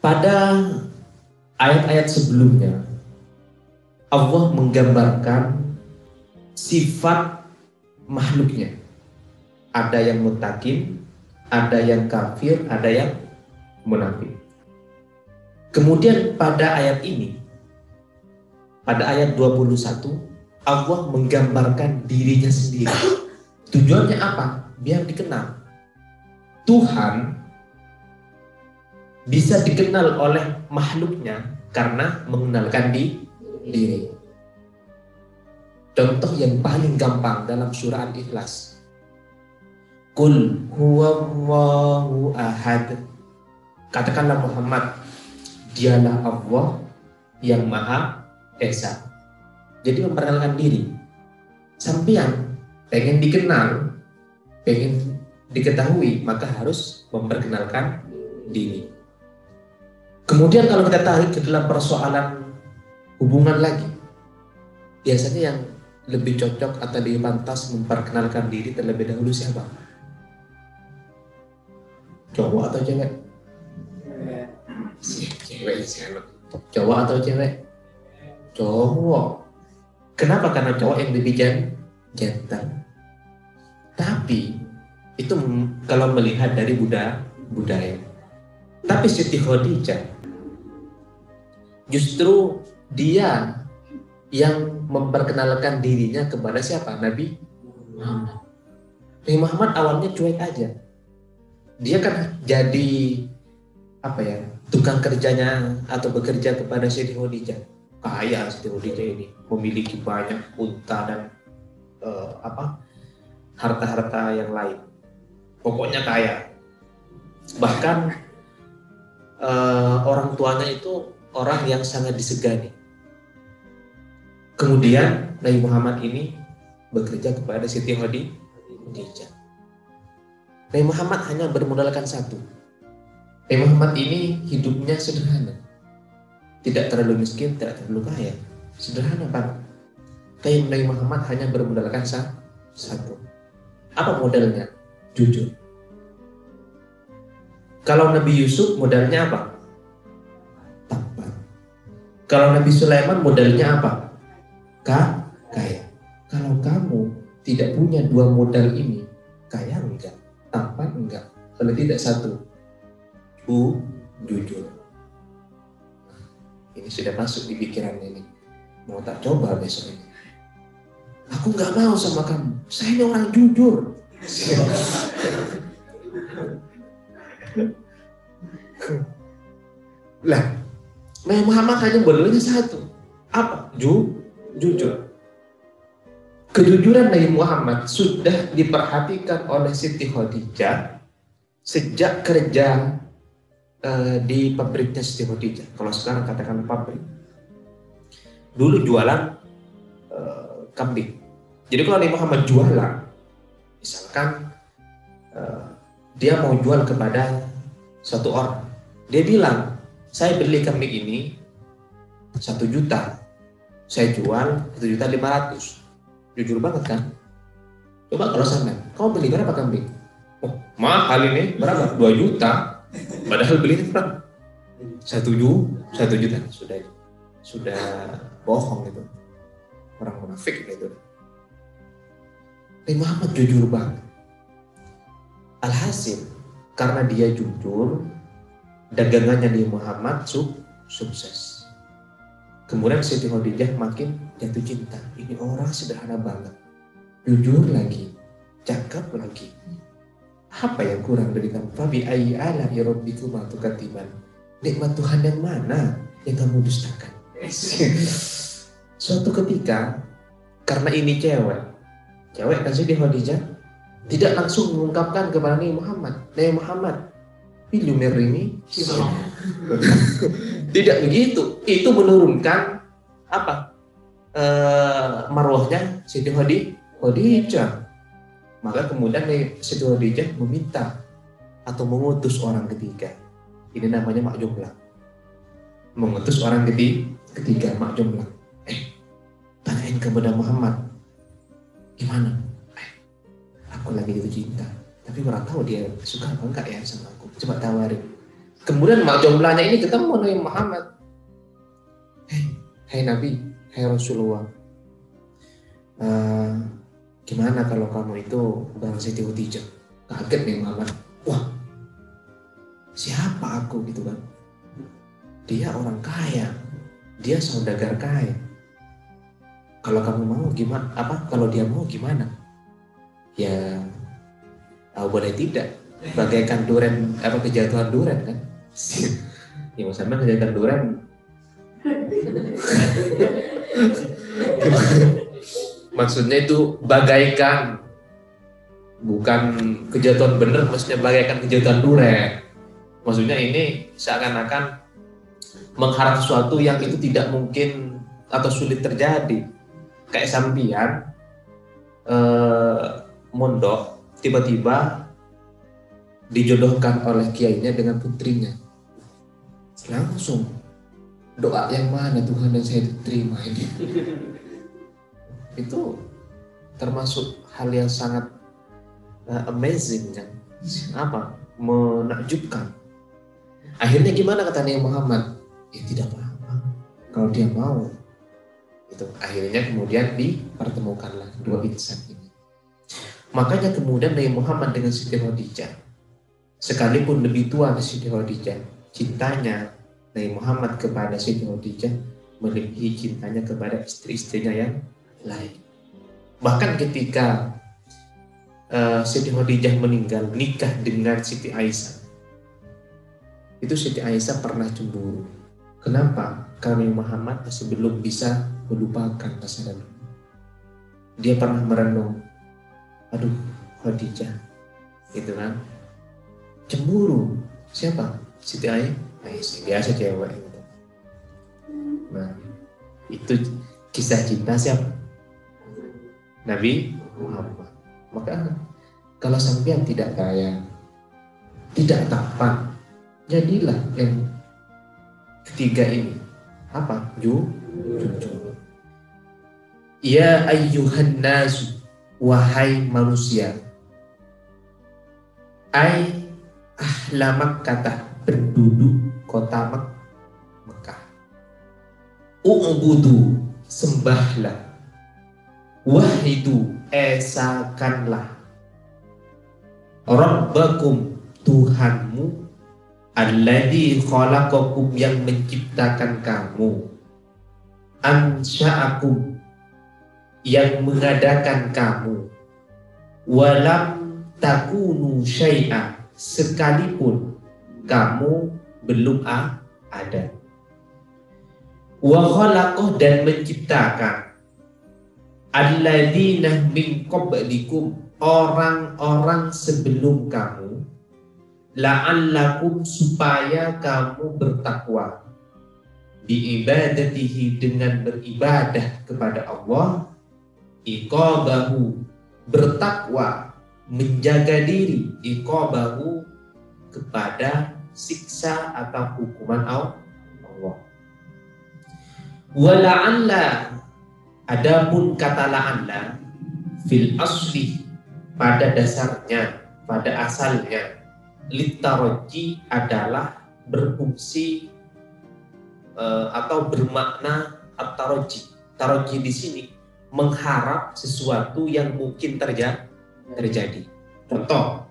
Pada ayat-ayat sebelumnya Allah menggambarkan sifat makhluknya. Ada yang muttaqin, ada yang kafir, ada yang munafik. Kemudian pada ayat ini, pada ayat 21, Allah menggambarkan dirinya sendiri. Tujuannya apa? Biar dikenal. Tuhan bisa dikenal oleh makhluknya karena mengenalkan diri. Contoh yang paling gampang dalam surah Al-Ikhlas. Qul huwallahu ahad. Katakanlah Muhammad, dialah Allah yang Maha Esa. Jadi memperkenalkan diri. Sampean pengen dikenal, pengen diketahui, maka harus memperkenalkan diri. Kemudian kalau kita tarik ke dalam persoalan hubungan lagi, biasanya yang lebih cocok atau lebih pantas memperkenalkan diri terlebih dahulu siapa? Cowok atau cewek? Cewek. Cowok atau cewek? Cowok. Kenapa? Karena cowok yang lebih jantan. Tapi itu kalau melihat dari budaya. Tapi Siti Khadijah justru dia yang memperkenalkan dirinya kepada siapa? Nabi Muhammad. Nabi Muhammad awalnya cuek aja. Dia kan jadi tukang kerjanya atau bekerja kepada Siti Khadijah. Kaya Siti Khadijah ini, memiliki banyak unta dan harta-harta yang lain. Pokoknya kaya. Bahkan orang tuanya itu orang yang sangat disegani. Kemudian Nabi Muhammad ini bekerja kepada Siti Khadijah. Nabi Muhammad hanya bermodalkan satu. Nabi Muhammad ini hidupnya sederhana. Tidak terlalu miskin, tidak terlalu kaya. Sederhana Pak. Tapi Nabi Muhammad hanya bermodalkan satu. Apa modalnya? Jujur. Kalau Nabi Yusuf modalnya apa? Takwa. Kalau Nabi Sulaiman modalnya apa? Kaya. Kalau kamu tidak punya dua modal ini, kaya enggak, tampan enggak, kalau tidak satu, jujur. Ini sudah masuk di pikiran ini. Mau tak coba besok ini? Aku nggak mau sama kamu. Saya ini orang jujur. Lah, Nabi Muhammad hanya modalnya satu. Apa? Jujur. Kejujuran Nabi Muhammad sudah diperhatikan oleh Siti Khadijah sejak kerja di pabriknya Siti Khadijah. Kalau sekarang katakan pabrik. Dulu jualan kambing. Jadi kalau Nabi Muhammad jualan, misalkan dia mau jual kepada suatu orang, dia bilang, saya beli kambing ini 1 juta, saya jual 1.500.000. Jujur banget kan? Coba kalau sampean, kamu beli berapa kambing? Oh, mahal ini, berapa? 2 juta. Padahal belinya berapa? 1 juta. Sudah bohong itu. Orang munafik itu. Nabi Muhammad jujur banget. Alhasil, karena dia jujur, dagangannya Nabi Muhammad sukses. Kemudian Siti Khadijah makin jatuh cinta. Ini orang sederhana banget, jujur lagi, cakep lagi. Apa yang kurang dari kamu? Fabi ayyi ala'i rabbikuma tukadziban. Nikmat Tuhan yang mana yang kamu dustakan? Suatu ketika, karena ini cewek kan Siti Khadijah tidak langsung mengungkapkan kepada Nabi Muhammad, pilih merini. Tidak begitu. Itu menurunkan marwahnya Siti Khadijah. Maka kemudian Siti Khadijah meminta atau mengutus orang ketiga. Ini namanya mak jomblang. Mengutus orang ketiga mak jomblang. Tanyain kepada Muhammad, gimana? Aku lagi jatuh cinta, tapi orang tahu dia suka apa enggak ya sama aku. Coba tawarin. Kemudian mak jomblahnya ini ketemu Nabi Muhammad. Hai Nabi, hai Rasulullah, gimana kalau kamu itu Bang Siti Khadijah? Kaget nih Muhammad. Wah, siapa aku gitu kan? Dia orang kaya, dia saudagar kaya. Kalau kamu mau gimana? Kalau dia mau gimana? Ya, boleh tidak. Bagaikan duren, kejatuhan duren kan? Ya sama kejatuhan duren. Maksudnya itu bagaikan, bukan kejatuhan bener, maksudnya bagaikan kejatuhan duren. Maksudnya ini seakan-akan mengharap sesuatu yang itu tidak mungkin atau sulit terjadi. Kayak sampian mondok tiba-tiba dijodohkan oleh kiainya dengan putrinya, langsung doa yang mana Tuhan dan saya diterima ini. Itu termasuk hal yang sangat amazing kan, menakjubkan. Akhirnya gimana kata Nabi Muhammad? Ya tidak apa-apa kalau dia mau. Itu akhirnya kemudian dipertemukanlah dua insan ini. Makanya kemudian Nabi Muhammad dengan Siti Khadijah, sekalipun lebih tua dari Siti Khadijah, cintanya Nabi Muhammad kepada Siti Khadijah melebihi cintanya kepada istri-istrinya yang lain. Bahkan ketika Siti Khadijah meninggal, nikah dengan Siti Aisyah, itu Siti Aisyah pernah cemburu. Kenapa? Karena Muhammad masih belum bisa melupakan masa lalu. Dia pernah merenung, aduh Khadijah, gitu kan, cemburu. Siapa? Siti Aisyah, biasa cewek gitu. Nah, itu kisah cinta siapa? Nabi Muhammad. Maka kalau sampean tidak kaya, tidak tampan, jadilah yang ketiga ini. Apa? Jujur. Ya ayyuhan nasu, wahai manusia, ai ahla Makkah, penduduk kota Mekah, u'budu, sembahlah, wahidu, esakanlah, Rabbakum, Tuhanmu, alladzi khalaqakum, yang menciptakan kamu, ansha'akum, yang mengadakan kamu, walam takunu syai'a, sekalipun kamu belum ada, wa khalaqah, dan menciptakan, alladzina min qablikum, orang-orang sebelum kamu, la'allakum, supaya kamu bertakwa, biibadatihi, dengan beribadah kepada Allah, iqabahu, bertakwa, menjaga diri, iqabahu, kepada siksa atau hukuman Allah. Wa la'alla, adapun kata la'alla, fil asli, pada dasarnya, pada asalnya, litaraji, adalah berfungsi atau bermakna at-taraji. Taraji di sini mengharap sesuatu yang mungkin terjadi. Contoh,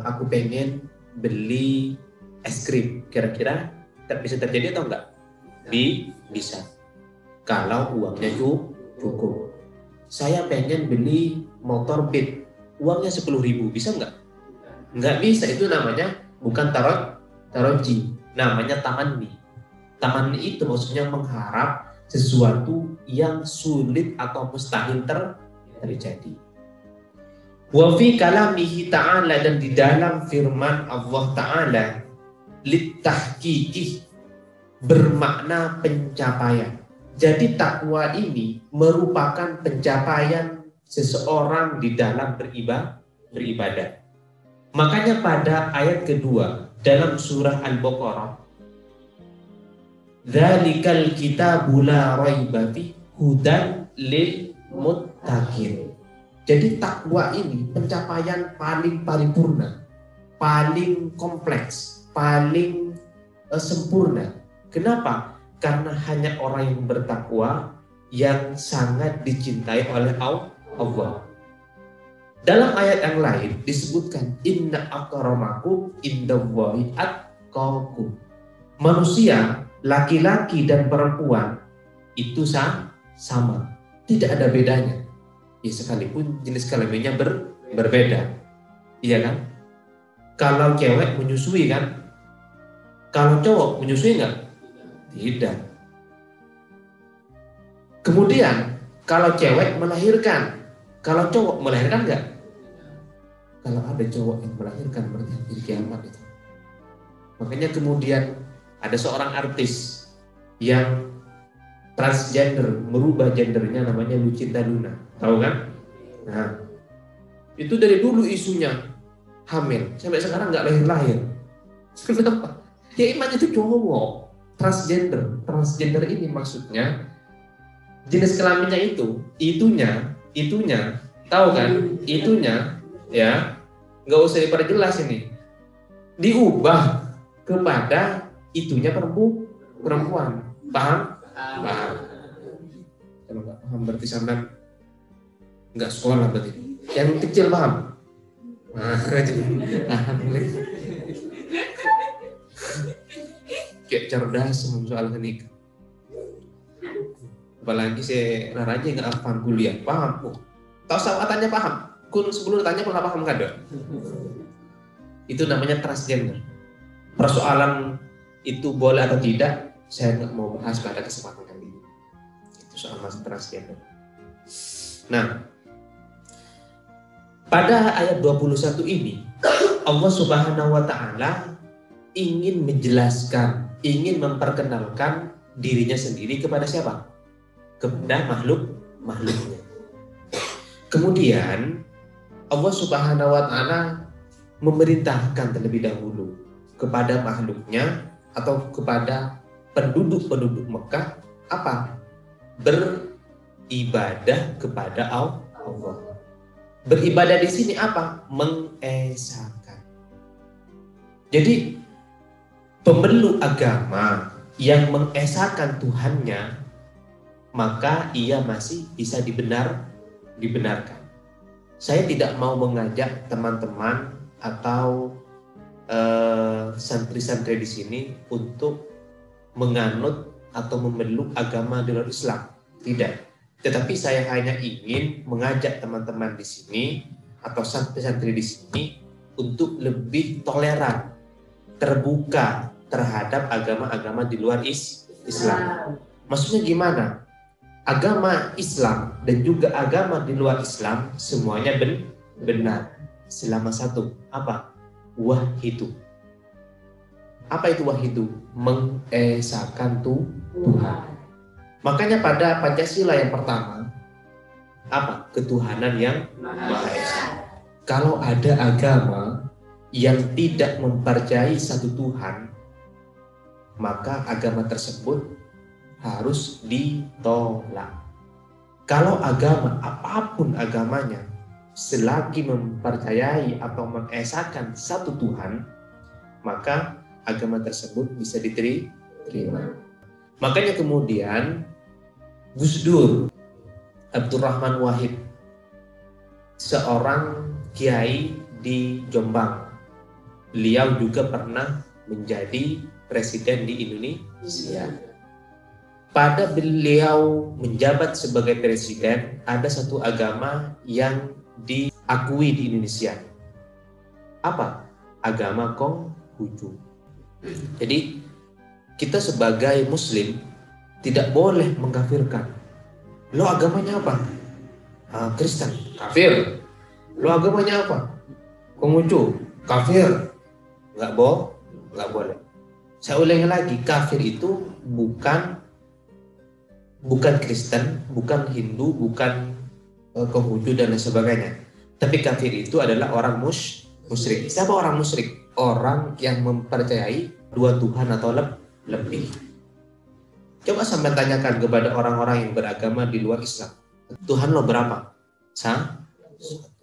aku pengen beli es krim, kira-kira bisa terjadi atau enggak? Bisa, kalau uangnya cukup. Saya pengen beli motor Beat, uangnya 10.000, bisa enggak? Enggak bisa. Itu namanya bukan taroji, namanya tamanni. Tamanni itu maksudnya mengharap sesuatu yang sulit atau mustahil terjadi. Wa fi kalamihi ta'ala, dan di dalam firman Allah Ta'ala, litahqiqih, bermakna pencapaian. Jadi takwa ini merupakan pencapaian seseorang di dalam beribadah. Makanya pada ayat kedua dalam surah Al-Baqarah, dzalikal kitabu la raiba fi hudan lil muttaqin. Jadi takwa ini pencapaian paling paripurna, paling kompleks, paling sempurna. Kenapa? Karena hanya orang yang bertakwa yang sangat dicintai oleh Allah. Dalam ayat yang lain disebutkan inna akramakum indallahi atqakum. Manusia, laki-laki dan perempuan itu sama, tidak ada bedanya. Ya sekalipun jenis kelaminnya berbeda, iya kan? Kalau cewek menyusui kan, kalau cowok menyusui nggak? Tidak. Kemudian kalau cewek melahirkan, kalau cowok melahirkan nggak? Kalau ada cowok yang melahirkan berarti hari kiamat itu. Makanya kemudian ada seorang artis yang transgender, merubah gendernya, namanya Lucinta Luna, tahu kan? Nah, itu dari dulu isunya hamil, sampai sekarang nggak lahir-lahir. Kenapa? Ya emang itu cowok, transgender ini maksudnya jenis kelaminnya itunya, tahu kan? Itunya, ya, nggak usah diperjelas ini, diubah kepada itunya perempuan, paham? Paham. Kalau nggak paham berarti sampean nggak sekolah berarti. Yang kecil paham? Kayak cerdas soal ini. Apalagi saya Raja nggak paham kuliah, paham kok. Tahu sahabatannya paham. Kun sebelum tanya pernah paham kan? Itu namanya transgender. Persoalan itu boleh atau tidak, saya nggak mau bahas pada kesempatan kali ini. Itu soal masalah transgender. Nah, pada ayat 21 ini Allah Subhanahu wa Ta'ala ingin menjelaskan, ingin memperkenalkan dirinya sendiri kepada siapa? Kepada makhluknya. Kemudian Allah Subhanahu wa Ta'ala memerintahkan terlebih dahulu kepada makhluknya atau kepada penduduk Mekah apa? Beribadah kepada Allah. Beribadah di sini apa? Mengesahkan. Jadi pemeluk agama yang mengesahkan Tuhannya, maka ia masih bisa dibenarkan. Saya tidak mau mengajak teman-teman atau santri-santri di sini untuk menganut atau memeluk agama di luar Islam. Tidak. Tetapi saya hanya ingin mengajak teman-teman di sini atau santri-santri di sini untuk lebih toleran, terbuka terhadap agama-agama di luar Islam. Maksudnya gimana? Agama Islam dan juga agama di luar Islam semuanya benar selama satu apa? Wahidu. Apa itu wahidu? Mengesahkan Tuhan. Makanya pada Pancasila yang pertama apa? Ketuhanan yang Maha Esa. Kalau ada agama yang tidak mempercayai satu Tuhan, maka agama tersebut harus ditolak. Kalau agama, apapun agamanya, selagi mempercayai atau mengesahkan satu Tuhan, maka agama tersebut bisa diterima. Makanya kemudian Gus Dur Abdurrahman Wahid, seorang kiai di Jombang, beliau juga pernah menjadi presiden di Indonesia. Pada beliau menjabat sebagai presiden, ada satu agama yang diakui di Indonesia. Apa? Agama Konghucu. Jadi kita sebagai Muslim tidak boleh mengkafirkan. Lo agamanya apa? Kristen, kafir. Lo agamanya apa? Konghucu, kafir. Nggak boleh. Saya ulangi lagi, kafir itu bukan Kristen, bukan Hindu, bukan Konghucu dan lain sebagainya. Tapi kafir itu adalah orang musyrik. Siapa orang musyrik? Orang yang mempercayai dua Tuhan atau lebih. Coba sampai tanyakan kepada orang-orang yang beragama di luar Islam, Tuhan lo berapa? Satu.